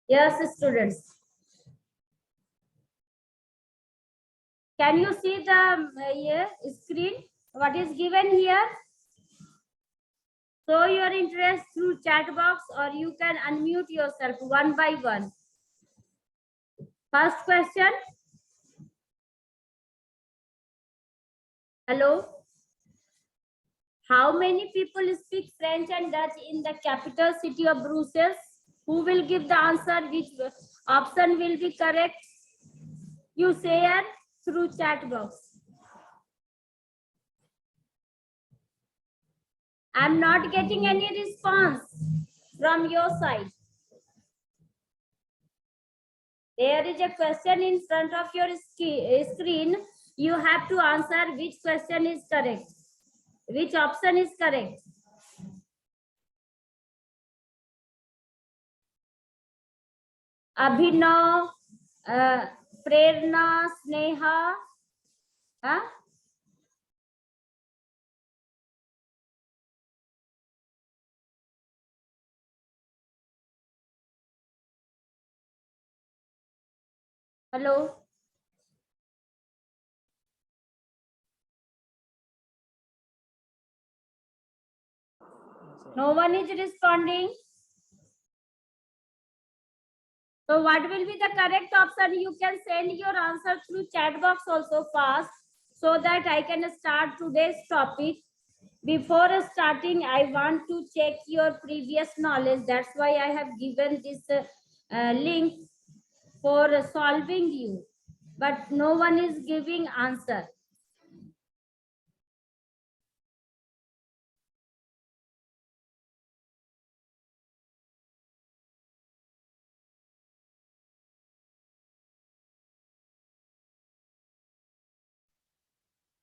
Yes, students. Can you see the screen? What is given here? Show your interest through chat box, or you can unmute yourself one by one. First question. Hello. How many people speak French and Dutch in the capital city of Brussels? Who will give the answer? Which option will be correct? You share through chat box. I'm not getting any response from your side. There is a question in front of your screen. You have to answer which question is correct. Which option is correct? Abhinav, Prerna, Sneha. Huh? Hello. No one is responding. So what will be the correct option? You can send your answer through chat box also fast, so that I can start today's topic. Before starting, I want to check your previous knowledge. That's why I have given this link for solving you. But no one is giving answer.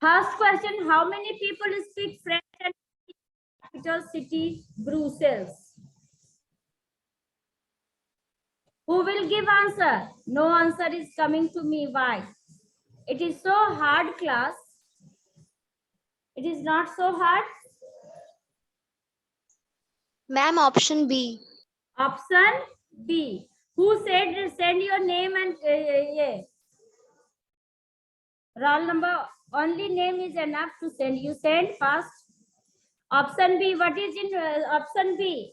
First question, how many people speak French in the capital city, Brussels? Who will give answer? No answer is coming to me. Why? It is so hard, class. It is not so hard. Ma'am, option B. Option B. Who said send your name and roll number? Only name is enough to send. You send first. Option B. What is in option B?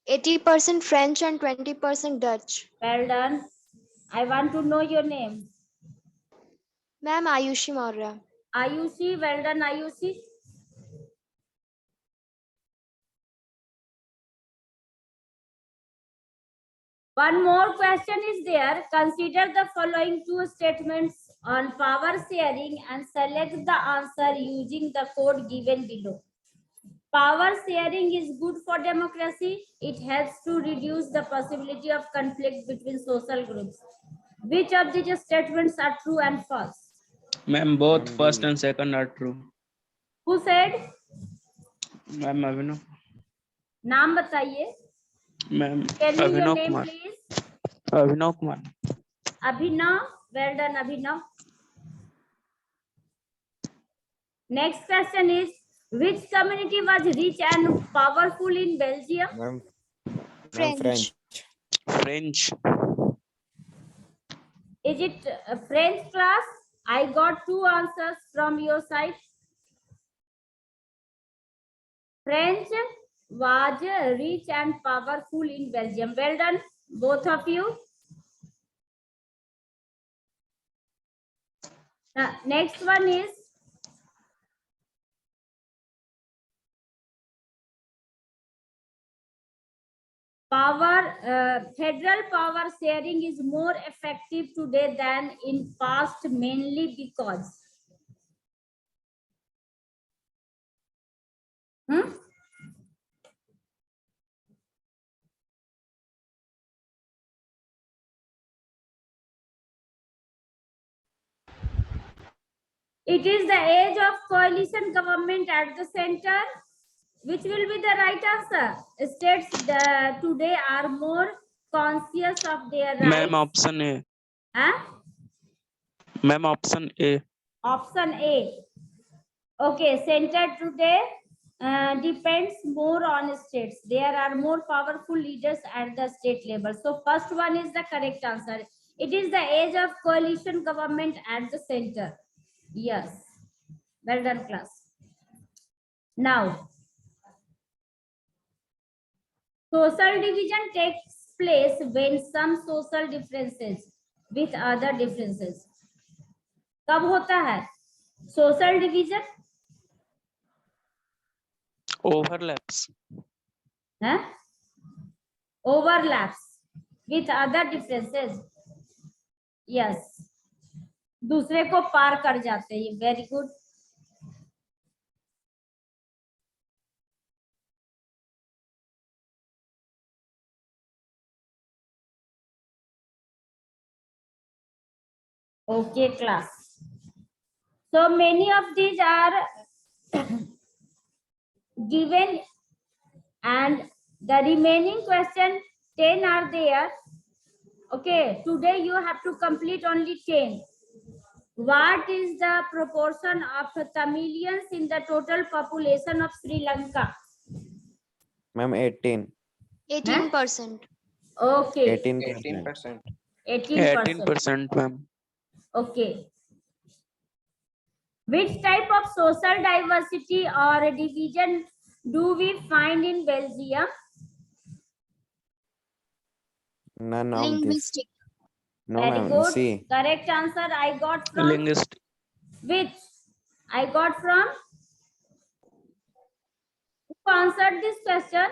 80% French and 20% Dutch. Well done. I want to know your name. Ma'am, Ayushi Maurya. Ayushi. Well done, Ayushi. One more question is there. Consider the following two statements on power sharing and select the answer using the code given below. Power sharing is good for democracy. It helps to reduce the possibility of conflict between social groups. Which of these statements are true and false? Ma'am, both first and second are true. Who said? Ma'am, Abhinav. नाम बताइए. Ma'am, Tell me your Abhinav name, Kumar. please. Abhinav Kumar. Abhinav. Well done, Abhinav. Next question is, which community was rich and powerful in Belgium? Ma'am, French. French. Is it French, class? I got two answers from your side. French was rich and powerful in Belgium. Well done, both of you. Next one is, federal power sharing is more effective today than in past, mainly because. It is the age of coalition government at the center. Which will be the right answer? States today are more conscious of their rights. Ma'am, option A. Huh? Ma'am, option A. Option A. Okay, center today depends more on states. There are more powerful leaders at the state level. So first one is the correct answer. It is the age of coalition government at the center. Yes. Well done, class. Now, social division takes place when some social differences with other differences. कब होता है social division? Overlaps. Huh? Overlaps with other differences. Yes. दूसरे को पार कर जाते हैं. Very good. Okay, class. So many of these are given and the remaining question 10 are there. Okay, today you have to complete only 10. What is the proportion of Tamilians in the total population of Sri Lanka? Ma'am, 18. 18%. Okay, 18%. 18%. 18%, ma'am. Okay. Which type of social diversity or division do we find in Belgium? None of this. Linguistic. No, Very ma'am. good. See, Correct answer I got from Linguistic. which? I got from who answered this question?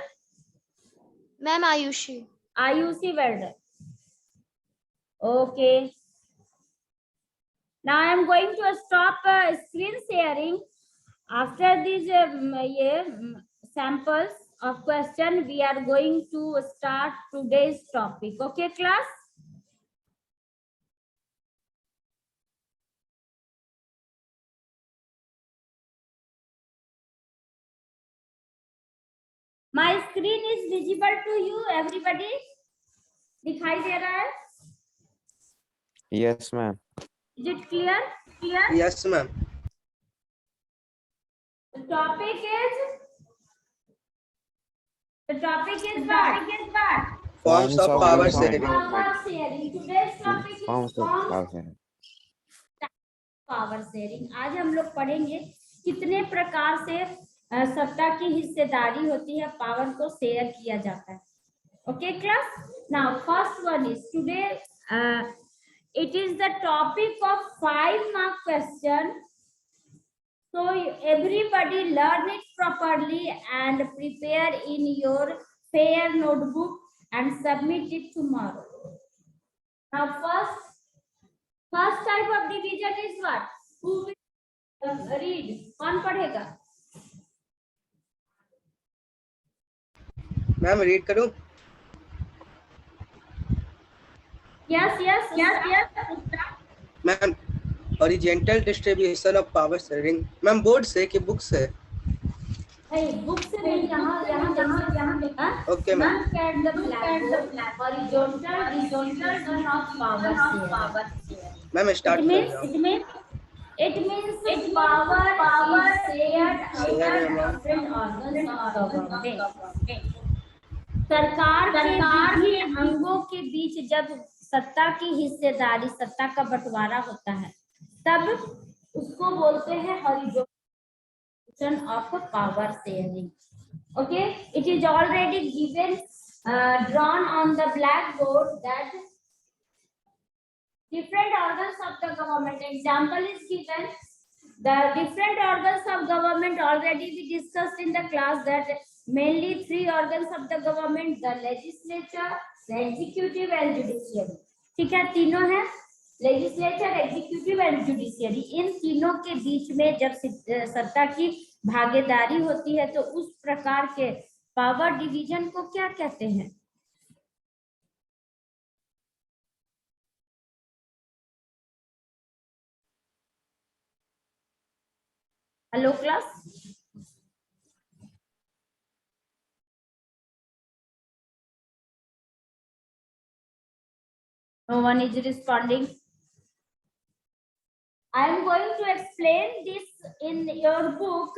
Ma'am, Ayushi. Ayushi, well done. Okay. Now I am going to stop screen sharing. After these samples of question, we are going to start today's topic. Okay, class? My screen is visible to you, everybody? दिखाई दे रहा है? yes, ma'am. Is it clear? Yes, ma'am. The topic is what? Forms of power sharing. Power sharing. Today's topic is Forms of forms power sharing. Power sharing. आज हम लोग पढ़ेंगे कितने प्रकार से सत्ता की हिस्सेदारी होती है, पावर को शेयर किया जाता है. Okay class. Now first one is today it is the topic of 5 mark question, so everybody learn it properly and prepare in your fair notebook and submit it tomorrow. Now first type of division is what? Who will read? कौन पढ़ेगा? Ma'am, read करूं? Yes. Ma'am, horizontal distribution of power sharing. Ma'am, board से कि book से? Hey, book से नहीं, यहाँ. Okay, ma'am. Look at the blackboard. Horizontal distribution of power sharing. Ma'am, start कर रहा हूँ. It means power is shared among different organs of government. सरकार के विभिन्न अंगों के बीच जब सत्ता की हिस्सेदारी, सत्ता का बंटवारा होता है, तब उसको बोलते हैं horizontal of power sharing. Okay, it is already given drawn on the blackboard that different organs of the government. Example is given. The different organs of government already we discussed in the class that mainly 3 organs of the government: the legislature, the executive and judiciary. ठीक है, तीनों है, legislature, executive and judiciary. इन तीनों के बीच में जब सत्ता की भागीदारी होती है तो उस प्रकार के पावर डिवीजन को क्या कहते हैं? Hello class. No one is responding. I am going to explain this in your book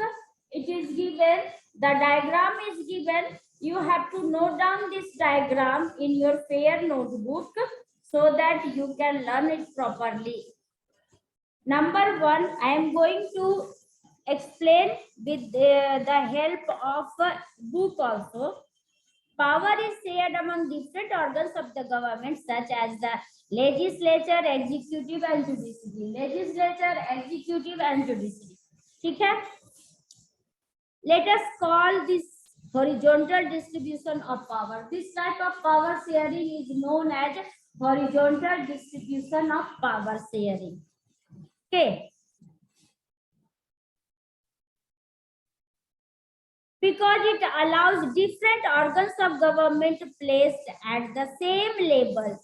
it is given, the diagram is given. You have to note down this diagram in your fair notebook so that you can learn it properly. Number one, I am going to explain with the help of a book also. Power is shared among different organs of the government such as the legislature, executive and judiciary. Legislature, executive and judiciary. ठीक है? Let us call this horizontal distribution of power. This type of power sharing is known as horizontal distribution of power sharing. Okay. Because it allows different organs of government placed at the same level.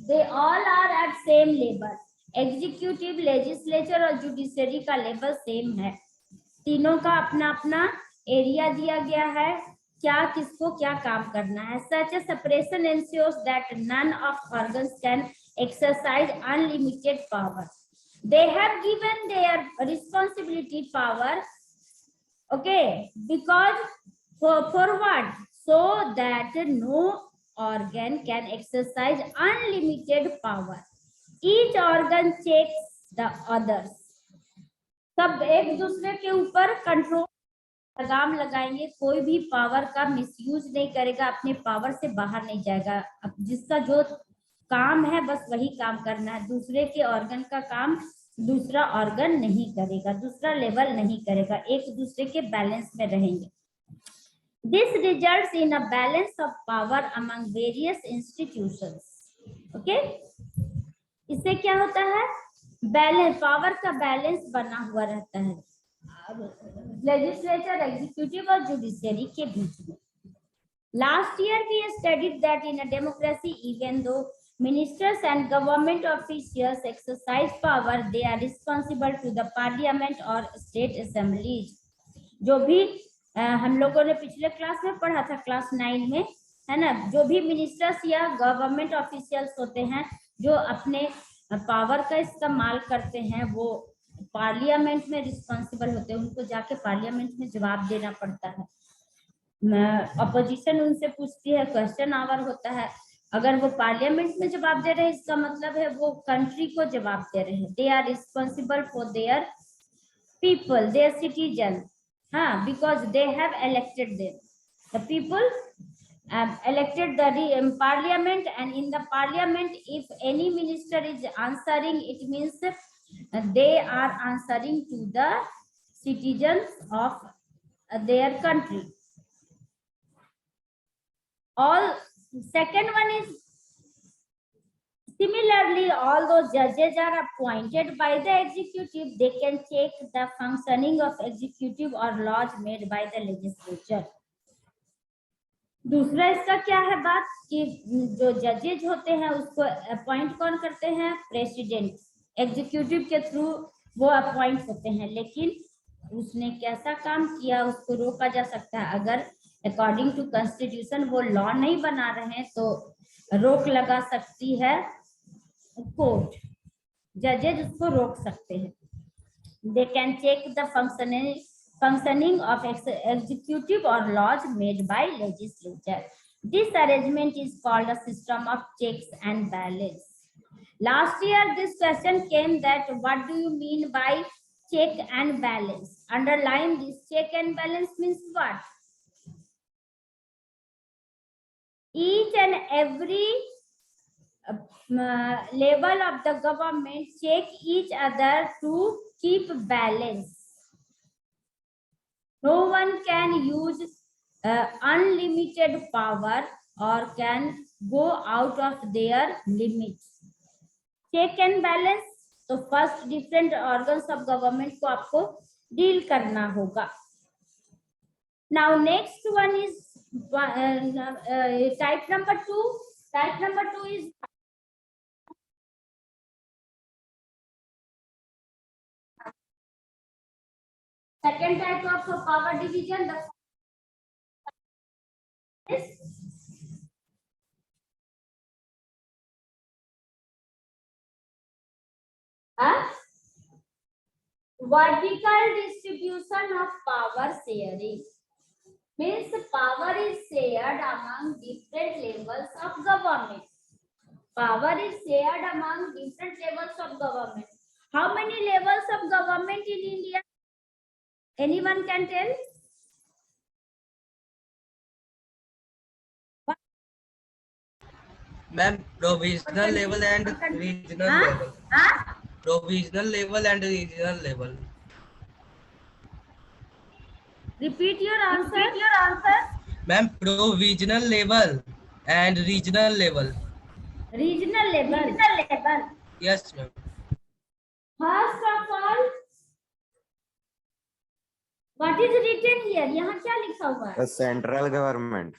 They all are at same level. Executive, legislature और judiciary का level same है. तीनों का अपना अपना area दिया गया है, क्या किसको क्या काम करना है. Such a separation ensures that none of organs can exercise unlimited power. They have given their responsibility power. Okay, because for what? So that no organ can exercise unlimited power. Each organ checks the others. सब एक दूसरे के ऊपर control लगाम लगाएंगे, कोई भी power का मिसयूज नहीं करेगा, अपने पावर से बाहर नहीं जाएगा. जिसका जो काम है बस वही काम करना है. दूसरे के ऑर्गन का काम दूसरा ऑर्गन नहीं करेगा, दूसरा लेवल नहीं करेगा, एक दूसरे के बैलेंस में रहेंगे. This results in a balance of power among various institutions. Okay? इससे क्या होता है? बैलेंस, पावर का बैलेंस बना हुआ रहता है लेजिस्लेचर, एग्जीक्यूटिव और जुडिशियरी के बीच में. Last year we studied that in a democracy, even though ministers and government officials exercise power, they are responsible to the parliament or state assemblies. जो भी हम लोगों ने पिछले क्लास में पढ़ा था, क्लास 9 में, है ना, जो भी मिनिस्टर्स या गवर्नमेंट ऑफिशियल्स होते हैं जो अपने पावर का इस्तेमाल करते हैं, वो पार्लियामेंट में रिस्पॉन्सिबल होते हैं. उनको जाके पार्लियामेंट में जवाब देना पड़ता है. अपोजिशन उनसे पूछती है, क्वेश्चन आवर होता है. अगर वो पार्लियामेंट में जवाब दे रहे हैं, इसका मतलब है वो कंट्री को जवाब दे रहे हैं. They are responsible for their people, their citizen. हाँ, because they have elected them. The people elected the parliament, and in the parliament if any minister is answering, it means they are answering to the citizens of their country. All second one is similarly, although judges are appointed by the executive, they can check the functioning of executive or laws made by the legislature. दूसरा इसका क्या है बात कि जो जजेज होते हैं उसको अपॉइंट कौन करते हैं? प्रेसिडेंट. एग्जीक्यूटिव के थ्रू वो अपॉइंट होते हैं, लेकिन उसने कैसा काम किया उसको रोका जा सकता है. अगर अकॉर्डिंग टू कॉन्स्टिट्यूशन वो लॉ नहीं बना रहे हैं तो रोक लगा सकती है कोर्ट. जजेज उसको रोक सकते हैं. They can check the functioning of executive or laws made by legislature. This arrangement is called a system of checks and balance. Last year this question came that what do you mean by check and balance? Underline this. Check and balance means what? Each and every level of the government check each other to keep balance. No one can use unlimited power or can go out of their limits. Check and balance, तो first different organs of government को आपको deal करना होगा. Now next one is type number 2. Type number 2 is second type of power division. vertical distribution of power sharing means power is shared among different levels of government. Power is shared among different levels of government. How many levels of government in India? Anyone can tell? Ma'am, provisional level and regional level. Provisional level and regional level. Repeat your answer. Ma'am, provisional level and regional level. Regional level. Yes, ma'am. First of all, what is written here? यहाँ क्या लिखा हुआ है? The central government.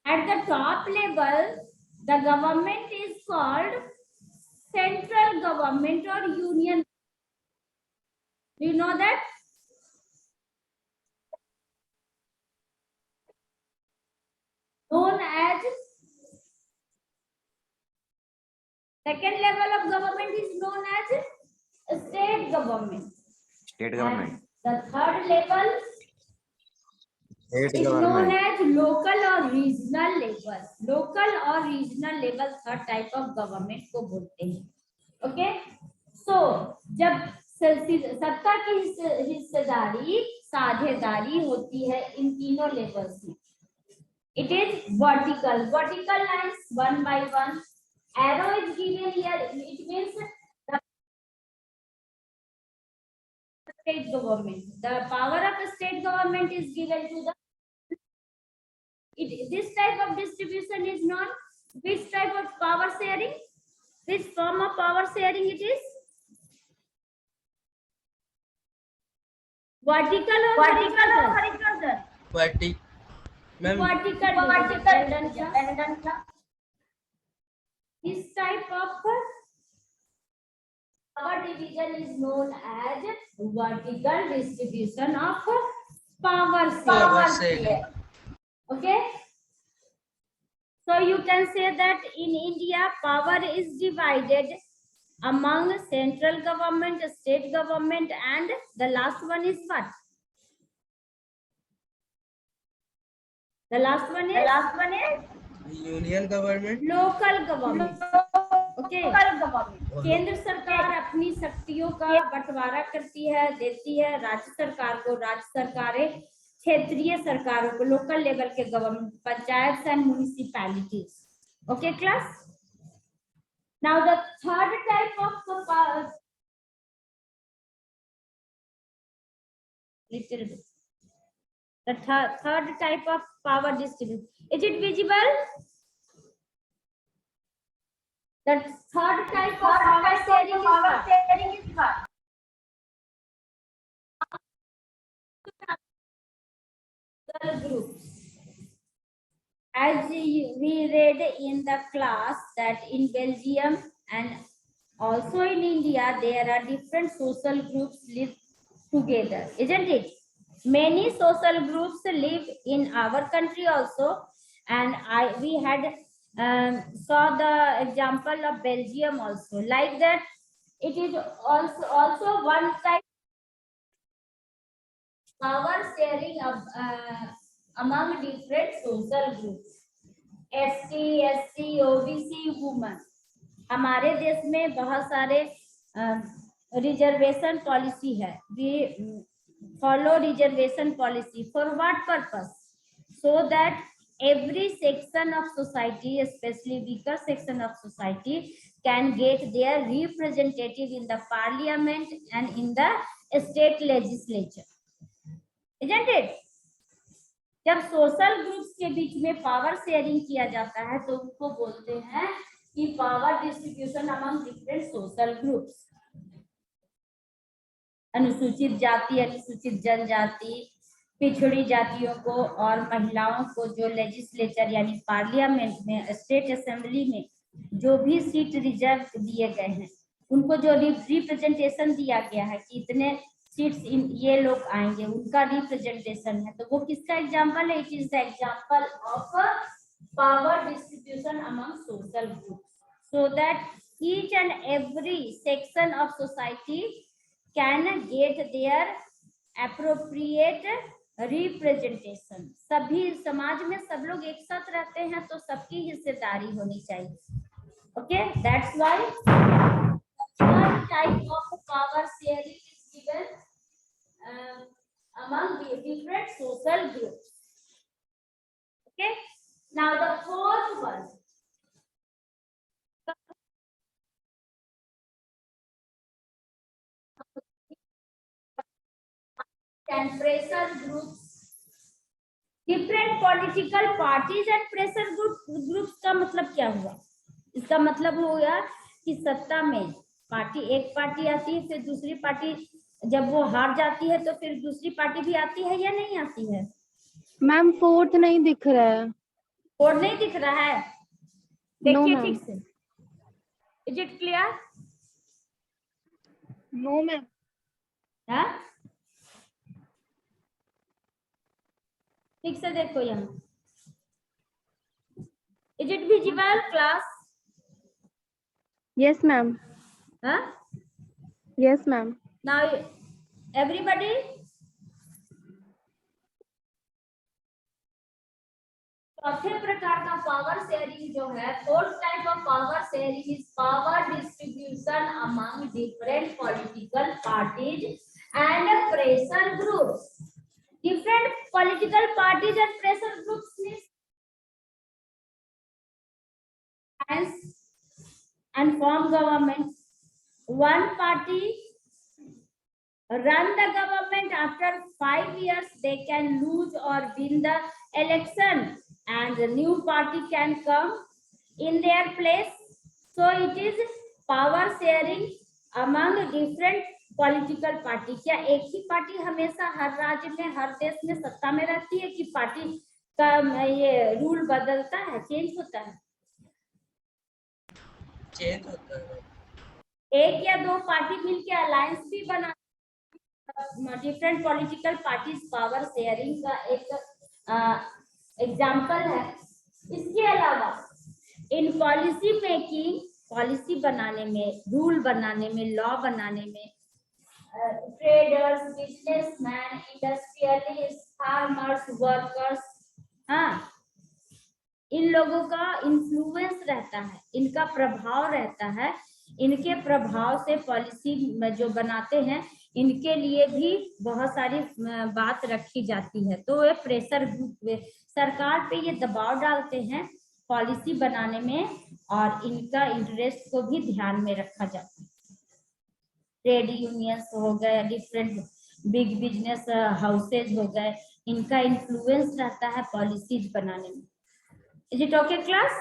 At the top level, the government is called central government or union. Do you know that? Known as second level of government is known as state government. State government. And the third level State is known government. as local or regional level. Local or regional level third type of government को बोलते हैं. Okay? So जब सत्ता की हिस्सेदारी साझेदारी होती है इन तीनों लेवल्स में, it is vertical. Vertical lines one by one. Arrow is given here. It means the state government. The power of the state government is given to the. This type of distribution is known. Which type of power sharing? Which form of power sharing it is? Vertical or horizontal? Vertical. This type of power division is known as vertical distribution of power sharing. Okay. So you can say that in India, power is divided among central government, state government, and the last one is what? The last one is Union government. local government. Okay. केंद्र सरकार अपनी शक्तियों का बंटवारा करती है, देती है राज्य सरकार को, राज्य सरकारें क्षेत्रीय सरकारों को, लोकल लेवल के government, panchayat and municipalities. Okay, class? Now the third type of power. Little bit. The third type of power distribution. Is it visible? The third type of power sharing is what? Groups. As we read in the class that in Belgium and also in India, there are different social groups live together, isn't it? Many social groups live in our country also, and we had saw the example of Belgium also. Like that, it is also one type power sharing of among different social groups. ST, SC, OBC, women. हमारे देश में बहुत सारे reservation policy है. We follow reservation policy for what purpose? So that every section of society, especially weaker section of society, can get their representative in the parliament and in the state legislature. Isn't it? जब social groups के बीच में power sharing किया जाता है तो उनको बोलते हैं कि power distribution among different social groups. अनुसूचित जाति, अनुसूचित जनजाति, पिछड़ी जातियों को और महिलाओं को जो लेजिस्लेचर यानी पार्लियामेंट में, स्टेट असेंबली में जो भी सीट रिजर्व दिए गए हैं, उनको जो रिप्रेजेंटेशन दिया गया है कि इतने सीट्स ये लोग आएंगे, उनका रिप्रेजेंटेशन है. तो वो किसका एग्जांपल है? It is the example of power distribution among social groups. So that each and every section of society can get their appropriate representation. सभी समाज में सब लोग एक साथ रहते हैं तो सबकी हिस्सेदारी होनी चाहिए। Okay, that's why type of power sharing is given among the different social groups. Okay, now the fourth one, and pressure groups, different political parties and pressure groups का मतलब क्या हुआ? इसका मतलब हो गया कि सत्ता में पार्टी, एक पार्टी आती है, फिर दूसरी पार्टी जब वो हार जाती है तो फिर दूसरी पार्टी भी आती है या नहीं आती है? मैम फोर्थ नहीं दिख रहा है। फोर्थ नहीं दिख रहा है, देखिए ठीक से। Is it clear? No ma'am. हाँ, ठीक से देखो यहाँ। Is it visible class? Yes ma'am. हाँ, यस मैम। नाउ एवरीबॉडी चौथे प्रकार का पावर शेयरिंग जो है, fourth type of power sharing is power distribution among different political parties and pressure groups. Different political parties and pressure groups and form governments. One party run the government. After 5 years, they can lose or win the election, and the new party can come in their place. So it is power sharing among different political party. क्या एक ही party हमेशा हर राज्य में, हर देश में सत्ता में रहती है कि पार्टी का ये रूल बदलता है, चेंज होता है? चेंज होता है। एक या दो पार्टी मिलके अलायंस भी बना, different political parties power sharing का एक एग्जांपल है। इसके अलावा इन पॉलिसी मेकिंग, पॉलिसी बनाने में, रूल बनाने में, लॉ बनाने में traders, businessman, industrialist, farmers, workers, हाँ, इन लोगों का इन्फ्लुएंस रहता है, इनका प्रभाव रहता है। इनके प्रभाव से पॉलिसी जो बनाते हैं इनके लिए भी बहुत सारी बात रखी जाती है। तो ये प्रेशर ग्रुप सरकार पे ये दबाव डालते हैं पॉलिसी बनाने में, और इनका इंटरेस्ट को भी ध्यान में रखा जाता है। ट्रेड यूनियंस हो गए, डिफरेंट बिग बिजनेस हाउसेज हो गए, इनका इन्फ्लुएंस रहता है पॉलिसीज बनाने में। Is it okay class?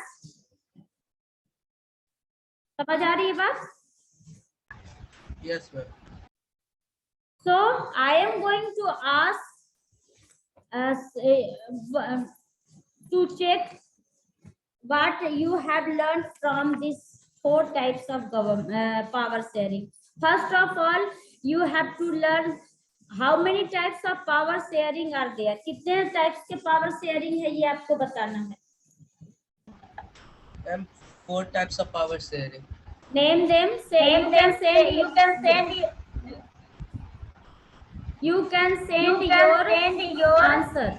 समझ आ रही है बात? Yes ma'am. So I am going to ask to check what you have learned from these 4 types of power sharing. First of all, you have to learn how many types of power sharing are there. कितने types के power sharing है ये आपको बताना है। Ma'am, 4 types of power sharing. Name them. You can send your answer.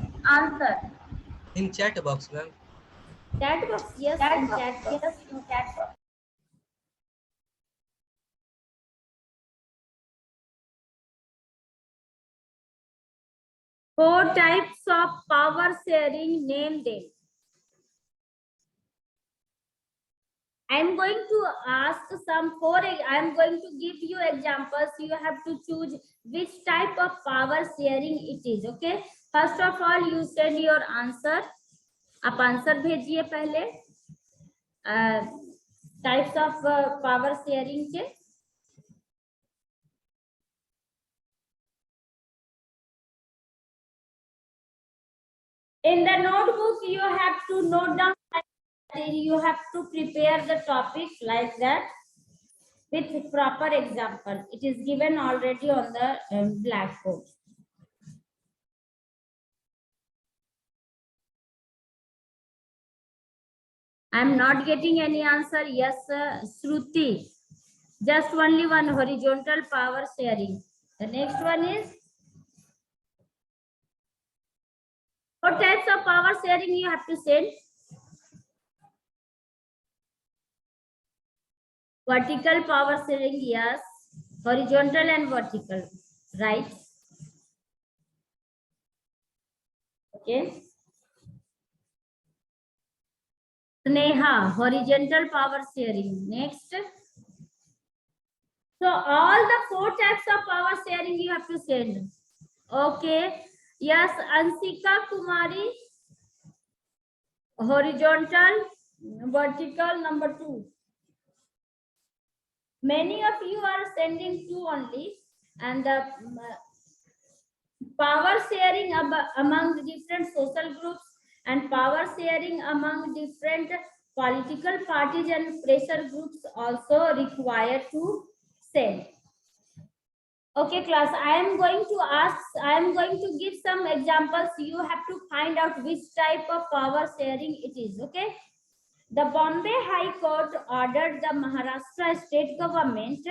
In chat box, ma'am. Chat box, yes, in chat box. Four types of power sharing, name them. I am going to ask I am going to give you examples. You have to choose which type of power sharing it is. Okay. First of all, you send your answer. आप answer भेजिए पहले types of power sharing के। In the notebook, you have to note down. You have to prepare the topic like that with proper example. It is given already on the blackboard. I'm not getting any answer. Yes, Shruti. Just only one, horizontal power sharing. The next one is, what types of power sharing you have to send? Vertical power sharing, yes. Horizontal and vertical, right? Okay. Sneha, horizontal power sharing. Next. So all the 4 types of power sharing you have to send. Okay. Yes, Ansika Kumari. Horizontal, vertical, number 2. Many of you are sending 2 only, and the power sharing among the different social groups and power sharing among different political parties and pressure groups also required to send. Okay, class, I am going to give some examples. You have to find out which type of power sharing it is. Okay. The Bombay High Court ordered the Maharashtra state government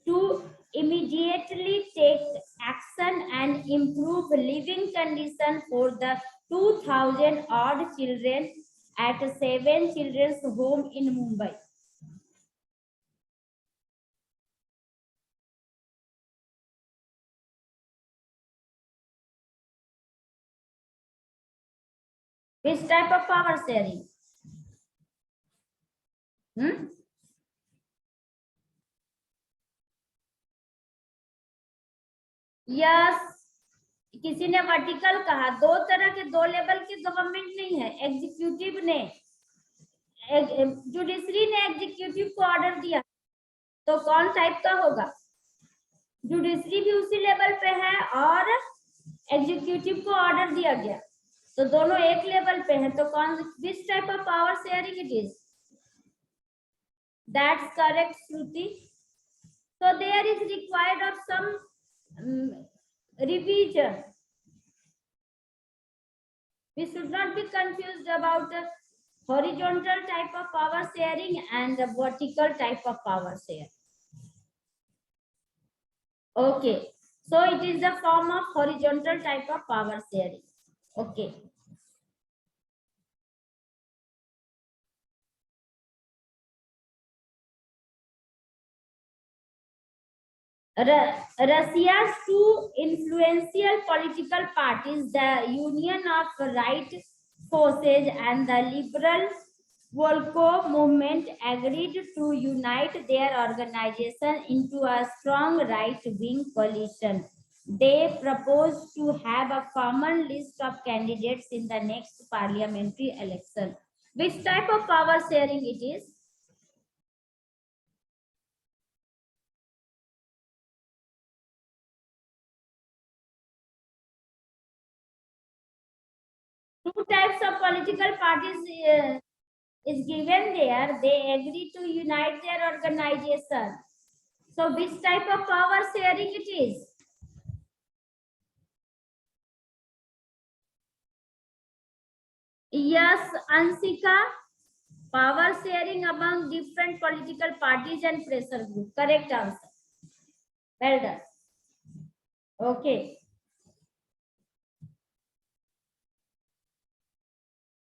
to immediately take action and improve living conditions for the 2,000 odd children at 7 children's home in Mumbai. Which type of power sharing? Yes. किसी ने vertical कहा, 2 तरह के 2 level के government नहीं है, executive ने, judiciary ने एग्जीक्यूटिव को ऑर्डर दिया, तो कौन टाइप का होगा? जुडिशरी भी उसी लेवल पे है और एग्जीक्यूटिव को ऑर्डर दिया गया, तो दोनों एक लेवल पे हैं, तो कौन, which type of power sharing it is? That's correct Shruti. So there is required of some revision. We should not be confused about the horizontal type of power sharing and the vertical type of power share. Okay, so it is the form of horizontal type of power sharing. Okay. Russia's 2 influential political parties, the Union of Right Forces and the Liberal Volko movement, agreed to unite their organization into a strong right-wing coalition. They proposed to have a common list of candidates in the next parliamentary election. Which type of power sharing it is? Two types of political parties is given there. They agree to unite their organization. So which type of power sharing it is? Yes, Ansika. Power sharing among different political parties and pressure group. Correct answer. Well done. Okay.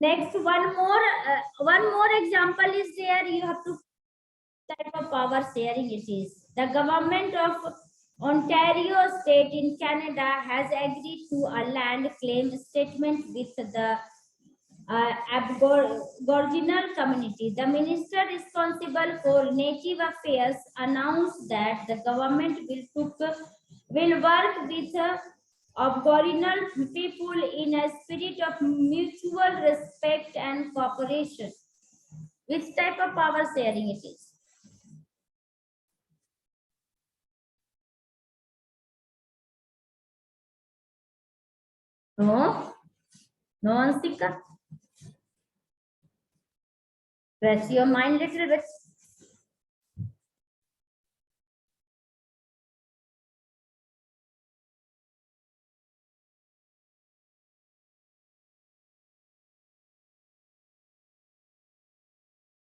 Next, one more example is there. You have to type of power sharing it is. The government of Ontario state in Canada has agreed to a land claim statement with the Aboriginal community. The minister responsible for Native Affairs announced that the government will work with Aboriginal people in a spirit of mutual respect and cooperation. Which type of power sharing it is? No? No, Ansika? Press your mind little bit.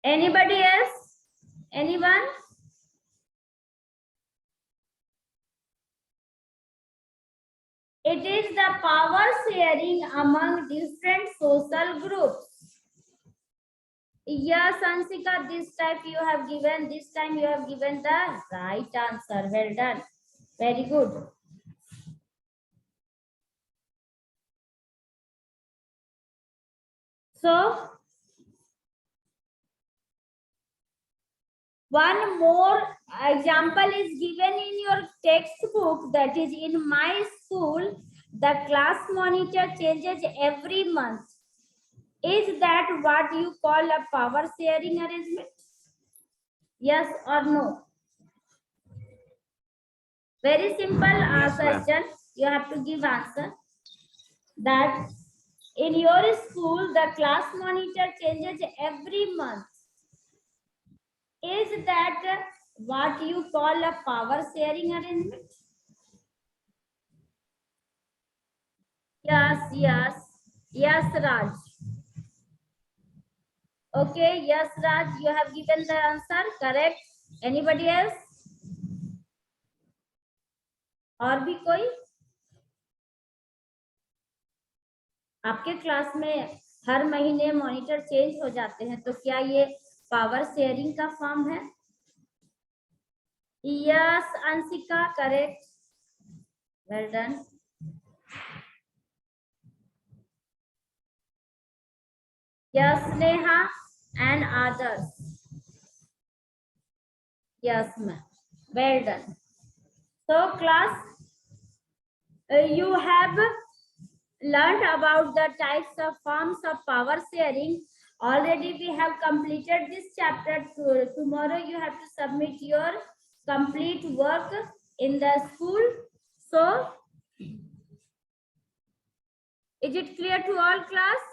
Anybody else? Anyone? It is the power sharing among different social groups. Yes, Ansika, this time you have given the right answer. Well done. Very good. So, one more example is given in your textbook, that is in my school, the class monitor changes every month. Is that what you call a power sharing arrangement? Yes or no? Very simple Yes, ma'am. question. You have to give answer. That in your school, the class monitor changes every month. Is that what you call a power sharing arrangement? Yes, Raj. Okay, yes, Raj, you have given the answer, correct. Anybody else? और भी कोई? आपके class में हर महीने monitor change हो जाते हैं, तो क्या ये पावर शेयरिंग का फॉर्म है? Yes, Anshika, correct. Well done. Yes, Neha and others. Yes, ma'am. Well done. So, class, you have learned about the types of forms of power sharing. Already we have completed this chapter. Tomorrow you have to submit your complete work in the school. So, is it clear to all, class?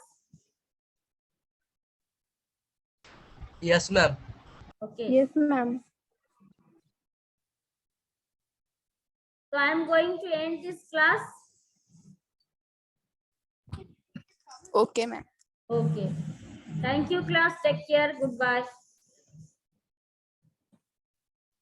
Yes, ma'am. Okay. Yes, ma'am. So, I am going to end this class. Okay, ma'am. Okay. Thank you, class. Take care. Goodbye.